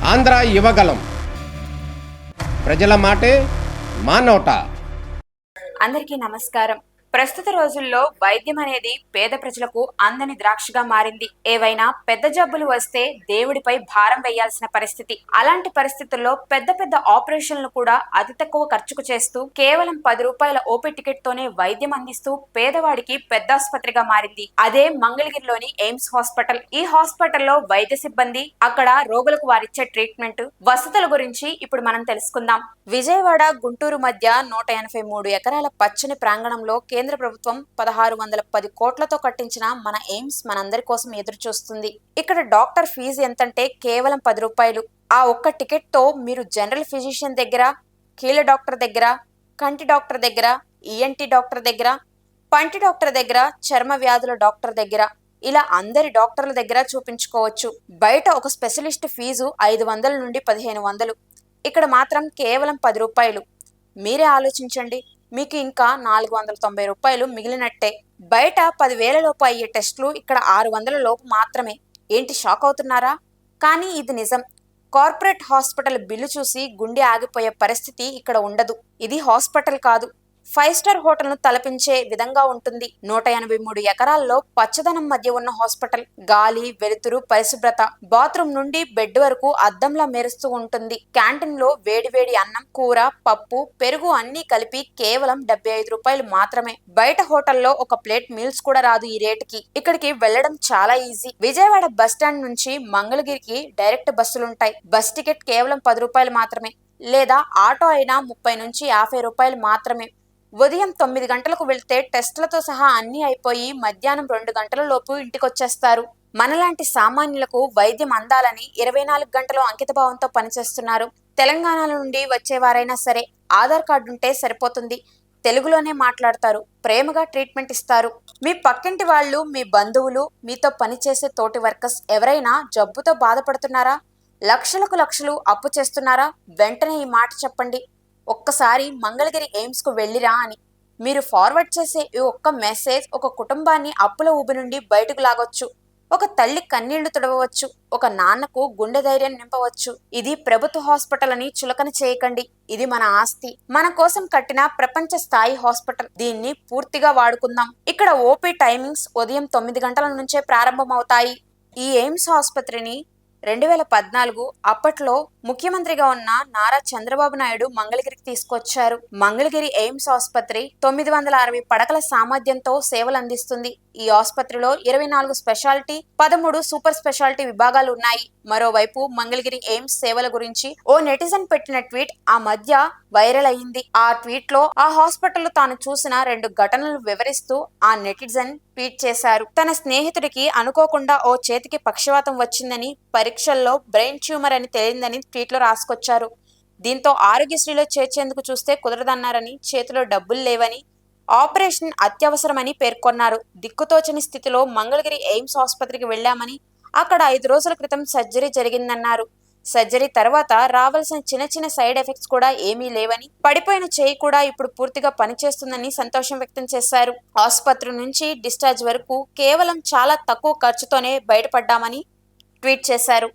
ఆంధ్ర యువగలం. ప్రజల మాటే మా నోట. అందరికీ నమస్కారం. ప్రస్తుత రోజుల్లో వైద్యం అనేది పేద ప్రజలకు అందని ద్రాక్షగా మారింది. ఏవైనా పెద్ద జబ్బులు వస్తే దేవుడిపై భారం వేయాల్సిన పరిస్థితి. అలాంటి పరిస్థితుల్లో పెద్ద పెద్ద ఆపరేషన్లు కూడా అతి తక్కువ ఖర్చుకు చేస్తూ కేవలం 10 రూపాయల ఓపీ టికెట్ తోనే వైద్యం అందిస్తూ పేదవాడికి పెద్ద ఆసుపత్రిగా మారింది. అదే మంగళగిరిలోని ఎయిమ్స్ హాస్పిటల్. ఈ హాస్పిటల్లో వైద్య సిబ్బంది, అక్కడ రోగులకు వారిచ్చే ట్రీట్మెంట్, వసతుల గురించి ఇప్పుడు మనం తెలుసుకుందాం. విజయవాడ గుంటూరు మధ్య 183 ఎకరాల పచ్చని ప్రాంగణంలో కేంద్ర ప్రభుత్వం 1610 కోట్లతో కట్టించిన మన ఎయిమ్స్ మనందరి కోసం ఎదురు చూస్తుంది. ఇక్కడ డాక్టర్ ఫీజు ఎంతంటే కేవలం 10 రూపాయలు. ఆ ఒక్క టికెట్ తో మీరు జనరల్ ఫిజిషియన్ దగ్గర, కీళ్ళ డాక్టర్ దగ్గర, కంటి డాక్టర్ దగ్గర, ఈఎన్టీ డాక్టర్ దగ్గర, పంటి డాక్టర్ దగ్గర, చర్మ వ్యాధుల డాక్టర్ దగ్గర, ఇలా అందరి డాక్టర్ల దగ్గర చూపించుకోవచ్చు. బయట ఒక స్పెషలిస్ట్ ఫీజు 500 నుండి 1500. ఇక్కడ మాత్రం కేవలం 10 రూపాయలు. మీరే ఆలోచించండి, మీకు ఇంకా 490 రూపాయలు మిగిలినట్టే. బయట 10,000 లోపు అయ్యే టెస్టులు ఇక్కడ 600 లోపు మాత్రమే. ఏంటి, షాక్ అవుతున్నారా? కానీ ఇది నిజం. కార్పొరేట్ హాస్పిటల్ బిల్లు చూసి గుండె ఆగిపోయే పరిస్థితి ఇక్కడ ఉండదు. ఇది హాస్పిటల్ కాదు, 5 స్టార్ హోటల్ను తలపించే విధంగా ఉంటుంది. 183 ఎకరాల్లో పచ్చదనం మధ్య ఉన్న హాస్పిటల్. గాలి, వెలుతురు, పరిశుభ్రత, బాత్రూమ్ నుండి బెడ్ వరకు అద్దంలా మెరుస్తూ ఉంటుంది. క్యాంటీన్ లో వేడివేడి అన్నం, కూర, పప్పు, పెరుగు అన్ని కలిపి కేవలం 75 రూపాయలు మాత్రమే. బయట హోటల్లో ఒక ప్లేట్ మీల్స్ కూడా రాదు ఈ రేటుకి. ఇక్కడికి వెళ్లడం చాలా ఈజీ. విజయవాడ బస్ స్టాండ్ నుంచి మంగళగిరికి డైరెక్ట్ బస్సులుంటాయి. బస్ టికెట్ కేవలం 10 రూపాయలు మాత్రమే, లేదా ఆటో అయినా 30 నుంచి 50 రూపాయలు మాత్రమే. ఉదయం 9 గంటలకు వెళ్తే టెస్టులతో సహా అన్ని అయిపోయి మధ్యాహ్నం 2 గంటల లోపు ఇంటికొచ్చేస్తారు. మనలాంటి సామాన్యులకు వైద్యం అందాలని 24 గంటలు అంకితభావంతో పనిచేస్తున్నారు. తెలంగాణ నుండి వచ్చేవారైనా సరే ఆధార్ కార్డు ఉంటే సరిపోతుంది. తెలుగులోనే మాట్లాడతారు, ప్రేమగా ట్రీట్మెంట్ ఇస్తారు. మీ పక్కింటి వాళ్ళు, మీ బంధువులు, మీతో పనిచేసే తోటి వర్కర్స్ ఎవరైనా జబ్బుతో బాధపడుతున్నారా? లక్షలకు లక్షలు అప్పు చేస్తున్నారా? వెంటనే ఈ మాట చెప్పండి, ఒక్కసారి మంగళగిరి ఎయిమ్స్ కు వెళ్ళిరా అని. మీరు ఫార్వర్డ్ చేసే ఈ ఒక్క మెసేజ్ ఒక కుటుంబాన్ని అప్పుల ఊబి నుండి బయటకు లాగొచ్చు. ఒక తల్లి కన్నీళ్లు తుడవవచ్చు, ఒక నాన్నకు గుండె ధైర్యం నింపవచ్చు. ఇది ప్రభుత్వ హాస్పిటల్ అని చులకన చేయకండి. ఇది మన ఆస్తి, మన కోసం కట్టిన ప్రపంచ స్థాయి హాస్పిటల్. దీన్ని పూర్తిగా వాడుకుందాం. ఇక్కడ ఓపీ టైమింగ్స్ ఉదయం 9 గంటల నుంచే ప్రారంభమవుతాయి. ఈ ఎయిమ్స్ ఆసుపత్రిని 2014 అప్పట్లో ముఖ్యమంత్రిగా ఉన్న నారా చంద్రబాబు నాయుడు మంగళగిరికి తీసుకొచ్చారు. మంగళగిరి ఎయిమ్స్ ఆసుపత్రి 960 పడకల సామర్థ్యంతో సేవలు అందిస్తుంది. ఈ ఆసుపత్రిలో 24 స్పెషాలిటీ, 13 సూపర్ స్పెషాలిటీ విభాగాలు ఉన్నాయి. మరోవైపు మంగళగిరి ఎయిమ్స్ సేవల గురించి ఓ నెటిజన్ పెట్టిన ట్వీట్ ఆ మధ్య వైరల్ అయింది. ఆ ట్వీట్ లో ఆ హాస్పిటల్ తాను చూసిన 2 ఘటనలు వివరిస్తూ ఆ నెటిజన్ ట్వీట్ చేశారు. తన స్నేహితుడికి అనుకోకుండా ఓ చేతికి పక్షవాతం వచ్చిందని, పరీక్షల్లో బ్రెయిన్ ట్యూమర్ అని తేలిందని ట్వీట్ లో రాసుకొచ్చారు. దీంతో ఆరోగ్యశ్రీలో చేర్చేందుకు చూస్తే కుదరదన్నారని, చేతిలో డబ్బులు లేవని, ఆపరేషన్ అత్యవసరమని పేర్కొన్నారు. దిక్కుతోచని స్థితిలో మంగళగిరి ఎయిమ్స్ ఆసుపత్రికి వెళ్లామని, అక్కడ 5 రోజుల క్రితం సర్జరీ జరిగిందన్నారు. సర్జరీ తర్వాత రావాల్సిన చిన్న చిన్న సైడ్ ఎఫెక్ట్స్ కూడా ఏమీ లేవని, పడిపోయిన చేయి కూడా ఇప్పుడు పూర్తిగా పనిచేస్తుందని సంతోషం వ్యక్తం చేశారు. ఆసుపత్రి నుంచి డిశ్చార్జ్ వరకు కేవలం చాలా తక్కువ ఖర్చుతోనే బయటపడ్డామని ట్వీట్ చేశారు.